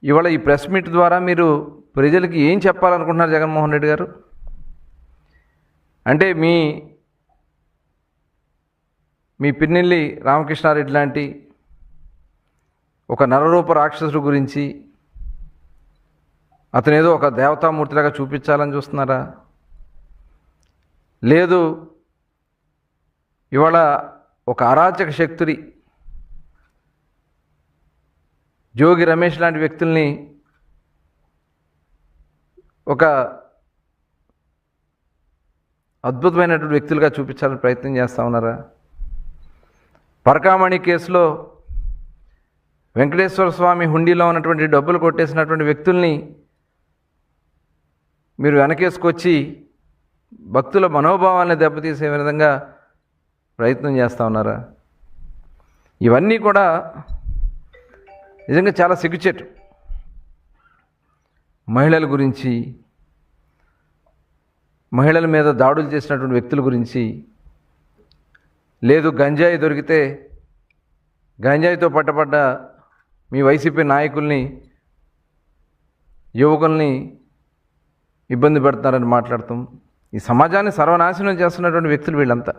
ఇవాళ ఈ press meet ద్వారా మీరు ప్రజలకి ఏం చెప్పాలనుకుంటున్నారు జగన్మోహన్ రెడ్డి గారు? అంటే మీ పిన్నెల్లి రామకృష్ణారెడ్డి లాంటి ఒక నరరూప రాక్షసుడు గురించి అతనేదో ఒక దేవతామూర్తిలాగా చూపించాలని చూస్తున్నారా? లేదు ఇవాళ ఒక అరాచక శక్తుడి జోగి రమేష్ లాంటి వ్యక్తుల్ని ఒక అద్భుతమైనటువంటి వ్యక్తులుగా చూపించాలని ప్రయత్నం చేస్తూ ఉన్నారా? పరకామణి కేసులో వెంకటేశ్వర స్వామి హుండీలో ఉన్నటువంటి డబ్బులు కొట్టేసినటువంటి వ్యక్తుల్ని మీరు వెనకేసుకొచ్చి భక్తుల మనోభావాలను దెబ్బతీసే విధంగా ప్రయత్నం చేస్తూ ఉన్నారా? ఇవన్నీ కూడా నిజంగా చాలా సిగ్గుచేటు. మహిళల గురించి, మహిళల మీద దాడులు చేసినటువంటి వ్యక్తుల గురించి, లేదు గంజాయి దొరికితే గంజాయితో పట్టబడ్డ మీ వైసీపీ నాయకుల్ని, యువకుల్ని ఇబ్బంది పెడుతున్నారని మాట్లాడతాం. ఈ సమాజాన్ని సర్వనాశనం చేస్తున్నటువంటి వ్యక్తులు వీళ్ళంతా.